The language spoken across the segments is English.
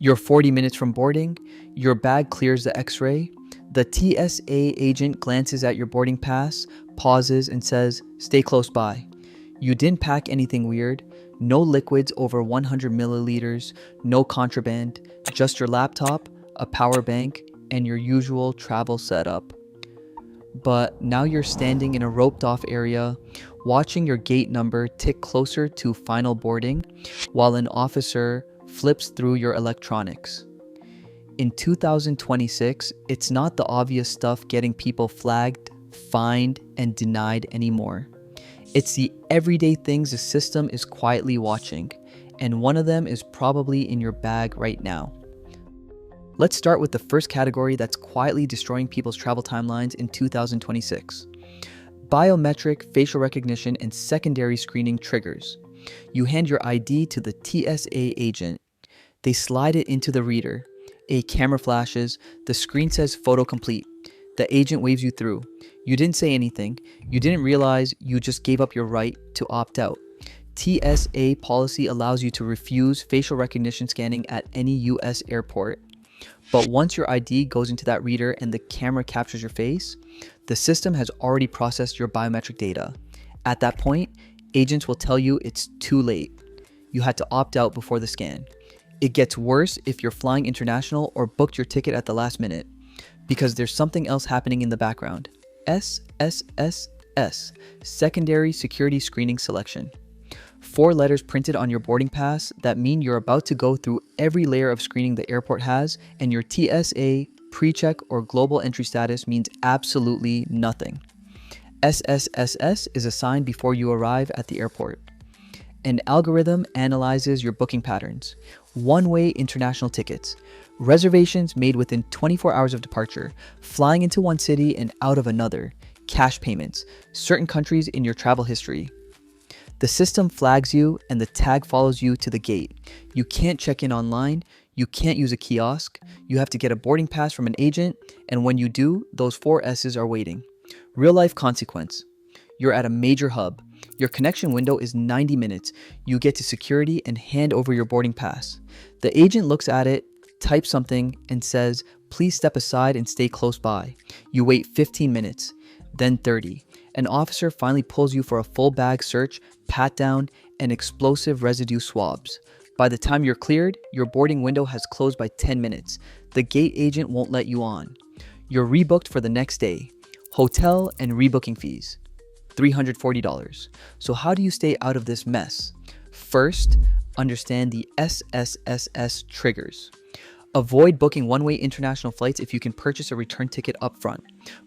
You're 40 minutes from boarding, your bag clears the x-ray, the TSA agent glances at your boarding pass, pauses and says, "Stay close by." You didn't pack anything weird, no liquids over 100 milliliters, no contraband, just your laptop, a power bank, and your usual travel setup. But now you're standing in a roped off area, watching your gate number tick closer to final boarding, while an officer flips through your electronics. In 2026, it's not the obvious stuff getting people flagged, fined, and denied anymore. It's the everyday things the system is quietly watching, and one of them is probably in your bag right now. Let's start with the first category that's quietly destroying people's travel timelines in 2026. Biometric facial recognition and secondary screening triggers. You hand your ID to the TSA agent. They slide it into the reader. A camera flashes. The screen says photo complete. The agent waves you through. You didn't say anything. You didn't realize you just gave up your right to opt out. TSA policy allows you to refuse facial recognition scanning at any US airport. But once your ID goes into that reader and the camera captures your face, the system has already processed your biometric data. At that point, agents will tell you it's too late. You had to opt out before the scan. It gets worse if you're flying international or booked your ticket at the last minute, because there's something else happening in the background. SSSS, Secondary Security Screening Selection. 4 letters printed on your boarding pass that mean you're about to go through every layer of screening the airport has, and your TSA, pre-check, or global entry status means absolutely nothing. SSSS is assigned before you arrive at the airport. An algorithm analyzes your booking patterns. One-way international tickets. Reservations made within 24 hours of departure. Flying into one city and out of another. Cash payments. Certain countries in your travel history. The system flags you and the tag follows you to the gate. You can't check in online. You can't use a kiosk. You have to get a boarding pass from an agent. And when you do, those 4 S's are waiting. Real life consequence. You're at a major hub. Your connection window is 90 minutes. You get to security and hand over your boarding pass. The agent looks at it, types something, and says, "Please step aside and stay close by." You wait 15 minutes, then 30. An officer finally pulls you for a full bag search, pat down, and explosive residue swabs. By the time you're cleared, your boarding window has closed by 10 minutes. The gate agent won't let you on. You're rebooked for the next day. Hotel and rebooking fees. $340. So how do you stay out of this mess? First, understand the SSSS triggers. Avoid booking one-way international flights if you can purchase a return ticket upfront.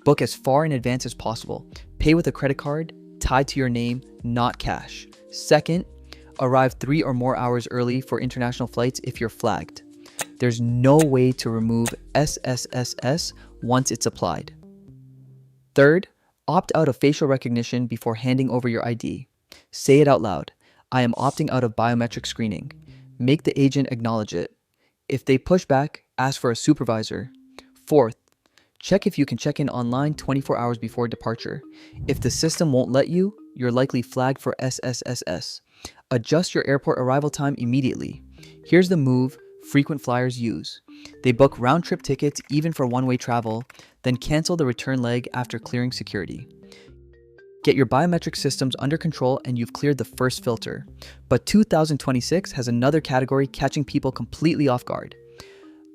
Book as far in advance as possible. Pay with a credit card tied to your name, not cash. Second, arrive 3 or more hours early for international flights if you're flagged. There's no way to remove SSSS once it's applied. Third, opt out of facial recognition before handing over your ID. Say it out loud. "I am opting out of biometric screening." Make the agent acknowledge it. If they push back, ask for a supervisor. Fourth, check if you can check in online 24 hours before departure. If the system won't let you, you're likely flagged for SSSS. Adjust your airport arrival time immediately. Here's the move frequent flyers use. They book round-trip tickets even for one-way travel, then cancel the return leg after clearing security. Get your biometric systems under control and you've cleared the first filter. But 2026 has another category catching people completely off guard.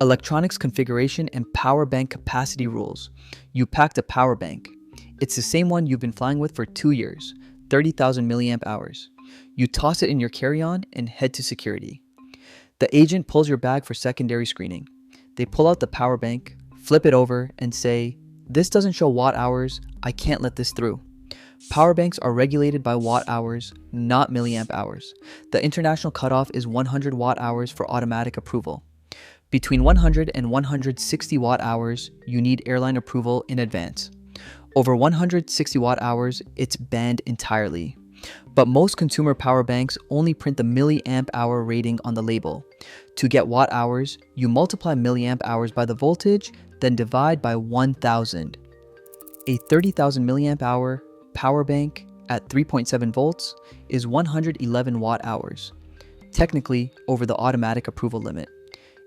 Electronics configuration and power bank capacity rules. You packed a power bank. It's the same one you've been flying with for 2 years, 30,000 milliamp hours. You toss it in your carry-on and head to security. The agent pulls your bag for secondary screening. They pull out the power bank, flip it over, and say, "This doesn't show watt hours. I can't let this through." Power banks are regulated by watt hours, not milliamp hours. The international cutoff is 100 watt hours for automatic approval. Between 100 and 160 watt hours, you need airline approval in advance. Over 160 watt hours, it's banned entirely. But most consumer power banks only print the milliamp hour rating on the label. To get watt hours, you multiply milliamp hours by the voltage, then divide by 1000. A 30,000 milliamp hour power bank at 3.7 volts is 111 watt hours, technically over the automatic approval limit.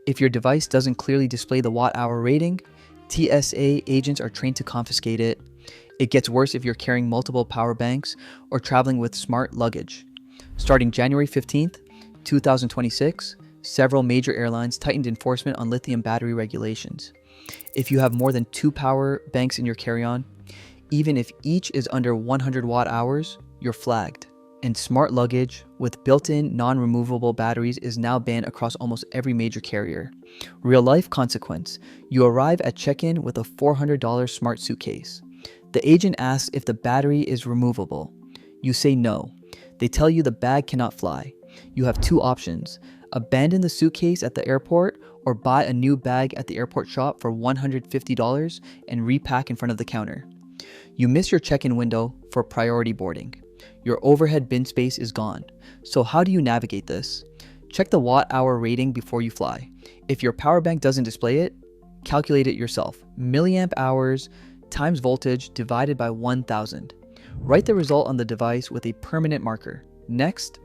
If your device doesn't clearly display the watt-hour rating, TSA agents are trained to confiscate it. It gets worse if you're carrying multiple power banks or traveling with smart luggage. Starting January 15th, 2026, several major airlines tightened enforcement on lithium battery regulations. If you have more than 2 power banks in your carry-on, even if each is under 100 watt-hours, you're flagged. And smart luggage with built-in non-removable batteries is now banned across almost every major carrier. Real-life consequence: you arrive at check-in with a $400 smart suitcase. The agent asks if the battery is removable. You say no. They tell you the bag cannot fly. You have 2 options: abandon the suitcase at the airport or buy a new bag at the airport shop for $150 and repack in front of the counter. You miss your check-in window for priority boarding. Your overhead bin space is gone. So how do you navigate this? Check the watt-hour rating before you fly. If your power bank doesn't display it, calculate it yourself. Milliamp hours times voltage divided by 1000. Write the result on the device with a permanent marker. Next,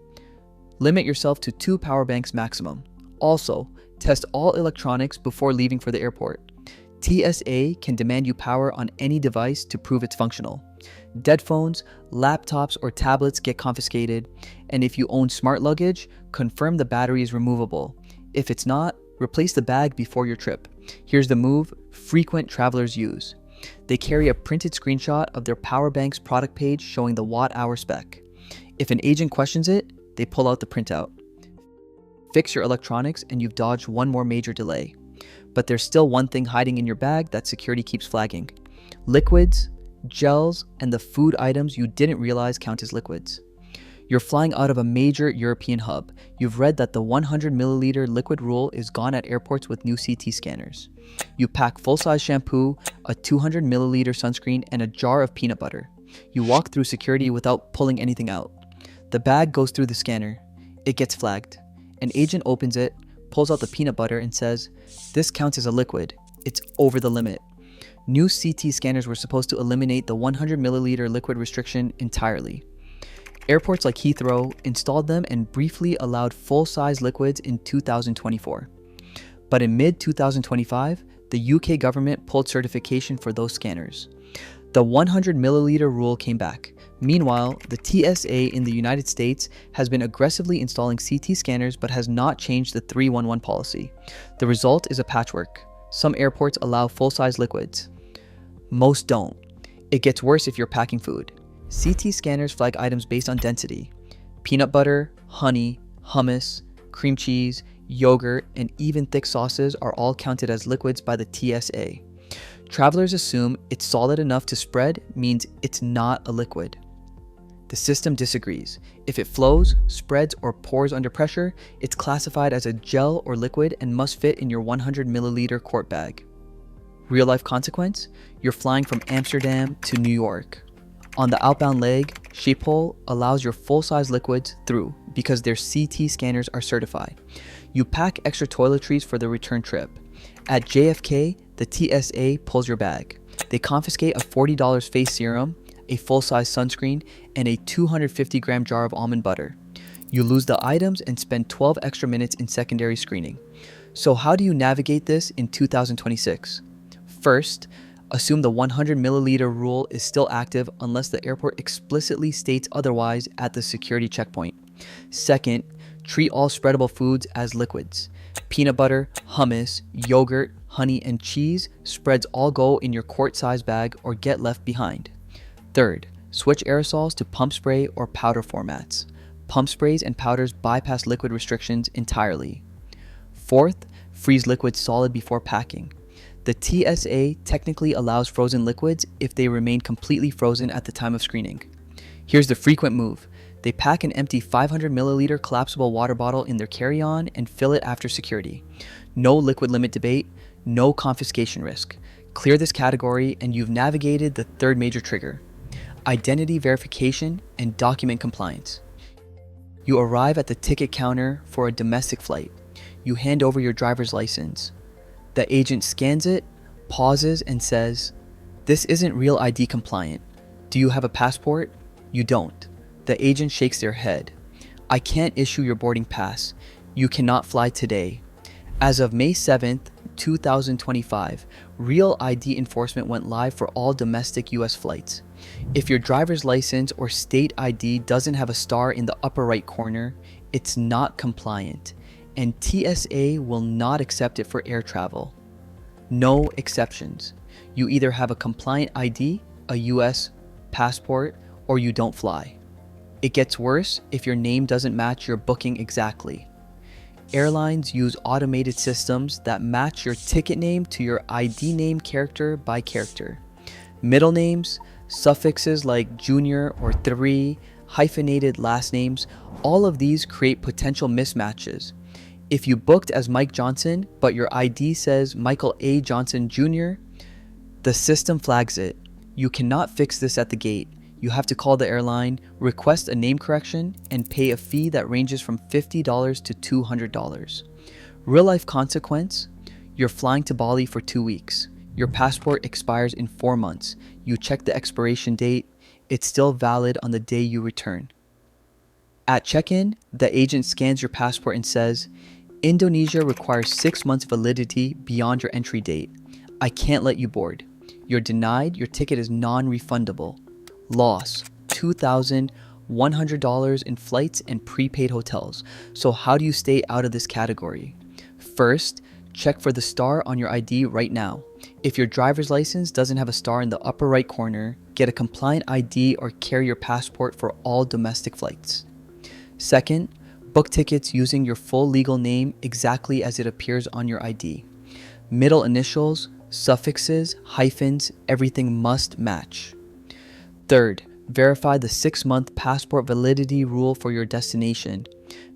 limit yourself to 2 power banks maximum. Also, test all electronics before leaving for the airport. TSA can demand you power on any device to prove it's functional. Dead phones, laptops, or tablets get confiscated, and if you own smart luggage, confirm the battery is removable. If it's not, replace the bag before your trip. Here's the move frequent travelers use. They carry a printed screenshot of their power bank's product page showing the watt-hour spec. If an agent questions it, they pull out the printout. Fix your electronics and you've dodged one more major delay. But there's still one thing hiding in your bag that security keeps flagging: liquids, gels, and the food items you didn't realize count as liquids. You're flying out of a major European hub. You've read that the 100 milliliter liquid rule is gone at airports with new CT scanners. You pack full-size shampoo, a 200 milliliter sunscreen, and a jar of peanut butter. You walk through security without pulling anything out. The bag goes through the scanner. It gets flagged. An agent opens it, pulls out the peanut butter, and says, "This counts as a liquid. It's over the limit." New CT scanners were supposed to eliminate the 100 milliliter liquid restriction entirely. Airports like Heathrow installed them and briefly allowed full-size liquids in 2024. But in mid-2025, the UK government pulled certification for those scanners. The 100 milliliter rule came back. Meanwhile, the TSA in the United States has been aggressively installing CT scanners but has not changed the 311 policy. The result is a patchwork. Some airports allow full-size liquids. Most don't. It gets worse if you're packing food. CT scanners flag items based on density. Peanut butter, honey, hummus, cream cheese, yogurt, and even thick sauces are all counted as liquids by the TSA. Travelers assume it's solid enough to spread means it's not a liquid. The system disagrees. If it flows, spreads, or pours under pressure, it's classified as a gel or liquid and must fit in your 100 milliliter quart bag. Real life consequence: you're flying from Amsterdam to New York. On the outbound leg, Schiphol allows your full-size liquids through because their CT scanners are certified. You pack extra toiletries for the return trip. At JFK, the TSA pulls your bag. They confiscate a $40 face serum, a full-size sunscreen, and a 250-gram jar of almond butter. You lose the items and spend 12 extra minutes in secondary screening. So how do you navigate this in 2026? First, assume the 100 milliliter rule is still active unless the airport explicitly states otherwise at the security checkpoint. Second, treat all spreadable foods as liquids. Peanut butter, hummus, yogurt, honey, and cheese spreads all go in your quart-size bag or get left behind. Third, switch aerosols to pump spray or powder formats. Pump sprays and powders bypass liquid restrictions entirely. Fourth, freeze liquids solid before packing. The TSA technically allows frozen liquids if they remain completely frozen at the time of screening. Here's the frequent move. They pack an empty 500 milliliter collapsible water bottle in their carry-on and fill it after security. No liquid limit debate, no confiscation risk. Clear this category and you've navigated the third major trigger: identity verification and document compliance. You arrive at the ticket counter for a domestic flight. You hand over your driver's license. The agent scans it, pauses, and says, "This isn't real ID compliant. Do you have a passport?" You don't. The agent shakes their head. "I can't issue your boarding pass. You cannot fly today." As of May 7th, 2025, Real ID enforcement went live for all domestic US flights. If your driver's license or state ID doesn't have a star in the upper right corner, it's not compliant, and TSA will not accept it for air travel. No exceptions. You either have a compliant ID, a US passport, or you don't fly. It gets worse if your name doesn't match your booking exactly. Airlines use automated systems that match your ticket name to your ID name character by character. Middle names, suffixes like junior or three, hyphenated last names, all of these create potential mismatches. If you booked as Mike Johnson, but your ID says Michael A. Johnson Jr., the system flags it. You cannot fix this at the gate. You have to call the airline, request a name correction, and pay a fee that ranges from $50 to $200. Real life consequence: you're flying to Bali for 2 weeks. Your passport expires in 4 months. You check the expiration date. It's still valid on the day you return. At check-in, the agent scans your passport and says, Indonesia requires 6 months validity beyond your entry date. I can't let you board. You're denied. Your ticket is non-refundable. Loss: $2,100 in flights and prepaid hotels. So how do you stay out of this category? First, check for the star on your ID right now. If your driver's license doesn't have a star in the upper right corner, get a compliant ID or carry your passport for all domestic flights. Second, book tickets using your full legal name exactly as it appears on your ID. Middle initials, suffixes, hyphens, everything must match. Third, verify the 6-month passport validity rule for your destination.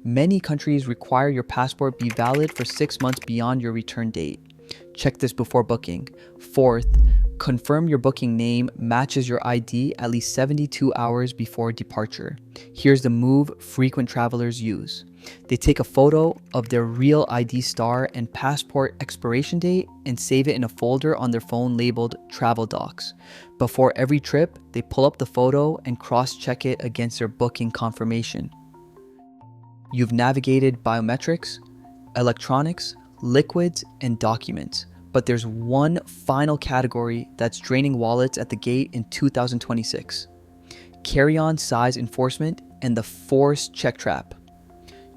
Many countries require your passport be valid for 6 months beyond your return date. Check this before booking. Fourth, confirm your booking name matches your ID at least 72 hours before departure. Here's the move frequent travelers use. They take a photo of their real ID star and passport expiration date and save it in a folder on their phone labeled Travel Docs. Before every trip, they pull up the photo and cross-check it against their booking confirmation. You've navigated biometrics, electronics, liquids, and documents. But there's one final category that's draining wallets at the gate in 2026. Carry-on size enforcement and the forced check trap.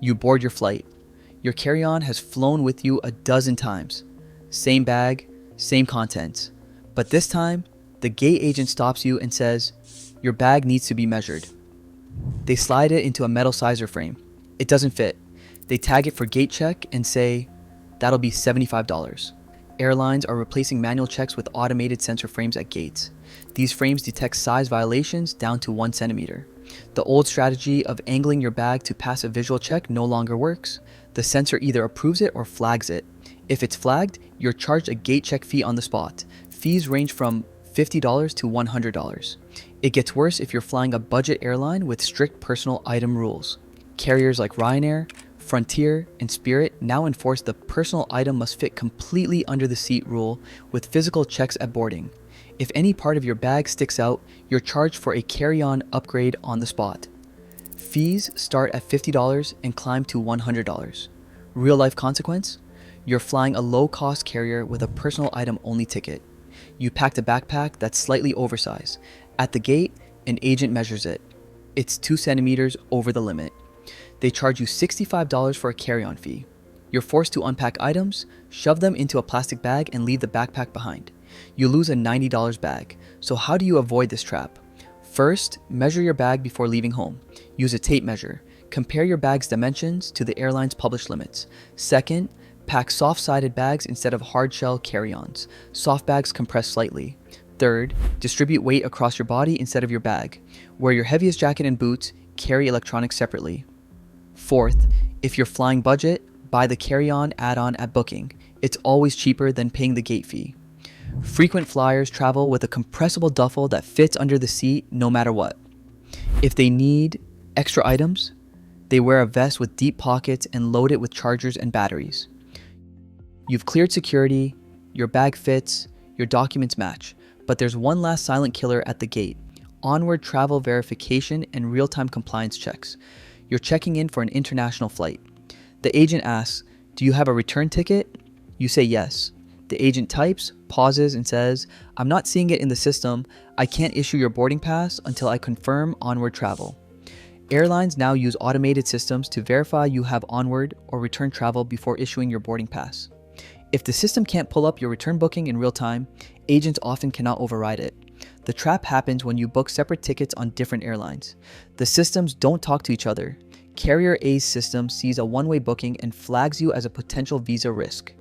You board your flight. Your carry-on has flown with you a dozen times. Same bag, same contents. But this time, the gate agent stops you and says, your bag needs to be measured. They slide it into a metal sizer frame. It doesn't fit. They tag it for gate check and say, that'll be $75. Airlines are replacing manual checks with automated sensor frames at gates. These frames detect size violations down to 1 centimeter. The old strategy of angling your bag to pass a visual check no longer works. The sensor either approves it or flags it. If it's flagged, you're charged a gate check fee on the spot. Fees range from $50 to $100. It gets worse if you're flying a budget airline with strict personal item rules. Carriers like Ryanair, Frontier, and Spirit now enforce the personal item must fit completely under the seat rule with physical checks at boarding. If any part of your bag sticks out, you're charged for a carry-on upgrade on the spot. Fees start at $50 and climb to $100. Real-life consequence? You're flying a low-cost carrier with a personal item-only ticket. You packed a backpack that's slightly oversized. At the gate, an agent measures it. It's 2 centimeters over the limit. They charge you $65 for a carry-on fee. You're forced to unpack items, shove them into a plastic bag, and leave the backpack behind. You lose a $90 bag. So how do you avoid this trap? First, measure your bag before leaving home. Use a tape measure. Compare your bag's dimensions to the airline's published limits. Second, pack soft-sided bags instead of hard-shell carry-ons. Soft bags compress slightly. Third, distribute weight across your body instead of your bag. Wear your heaviest jacket and boots. Carry electronics separately. Fourth, if you're flying budget, buy the carry-on add-on at booking. It's always cheaper than paying the gate fee. Frequent flyers travel with a compressible duffel that fits under the seat no matter what. If they need extra items, they wear a vest with deep pockets and load it with chargers and batteries. You've cleared security, your bag fits, your documents match, but there's one last silent killer at the gate: onward travel verification and real-time compliance checks. You're checking in for an international flight. The agent asks, Do you have a return ticket? You say yes. The agent types, pauses, and says, I'm not seeing it in the system. I can't issue your boarding pass until I confirm onward travel. Airlines now use automated systems to verify you have onward or return travel before issuing your boarding pass. If the system can't pull up your return booking in real time, agents often cannot override it. The trap happens when you book separate tickets on different airlines. The systems don't talk to each other. Carrier A's system sees a one-way booking and flags you as a potential visa risk.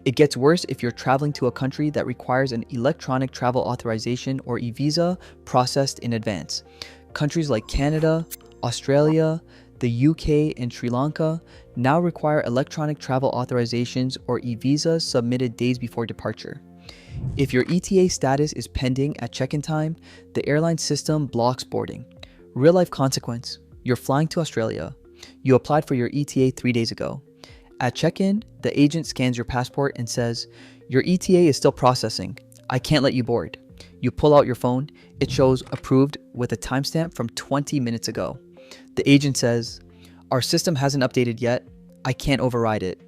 It gets worse if you're traveling to a country that requires an electronic travel authorization or e-visa processed in advance. Countries like Canada, Australia, the UK, and Sri Lanka now require electronic travel authorizations or e-visas submitted days before departure. If your ETA status is pending at check-in time, the airline system blocks boarding. Real-life consequence: you're flying to Australia. You applied for your ETA 3 days ago. At check-in, the agent scans your passport and says, your ETA is still processing. I can't let you board. You pull out your phone. It shows approved with a timestamp from 20 minutes ago. The agent says, our system hasn't updated yet. I can't override it.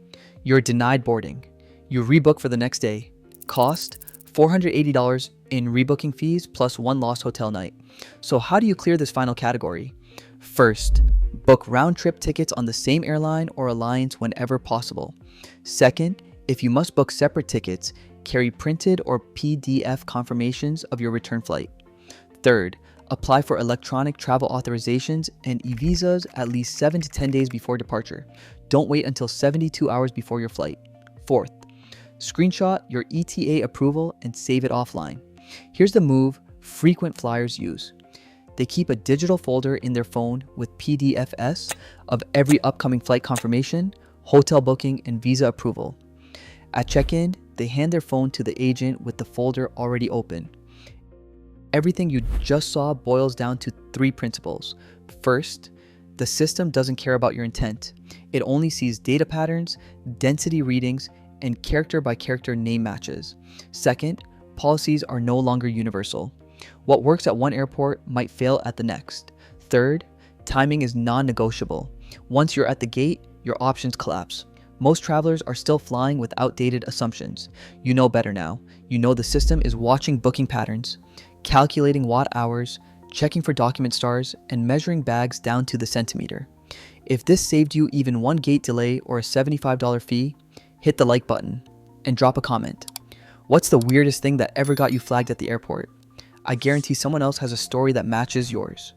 You're denied boarding. You rebook for the next day. Cost: $480 in rebooking fees plus one lost hotel night. So how do you clear this final category? First, book round-trip tickets on the same airline or alliance whenever possible. Second, if you must book separate tickets, carry printed or PDF confirmations of your return flight. Third, apply for electronic travel authorizations and e-visas at least 7 to 10 days before departure. Don't wait until 72 hours before your flight. Fourth, screenshot your ETA approval and save it offline. Here's the move frequent flyers use. They keep a digital folder in their phone with PDFs of every upcoming flight confirmation, hotel booking, and visa approval. At check-in, they hand their phone to the agent with the folder already open. Everything you just saw boils down to 3 principles. First, the system doesn't care about your intent. It only sees data patterns, density readings, and character-by-character name matches. Second, policies are no longer universal. What works at one airport might fail at the next. Third, timing is non-negotiable. Once you're at the gate, your options collapse. Most travelers are still flying with outdated assumptions. You know better now. You know the system is watching booking patterns, calculating watt hours, checking for document stars, and measuring bags down to the centimeter. If this saved you even one gate delay or a $75 fee, hit the like button and drop a comment. What's the weirdest thing that ever got you flagged at the airport? I guarantee someone else has a story that matches yours.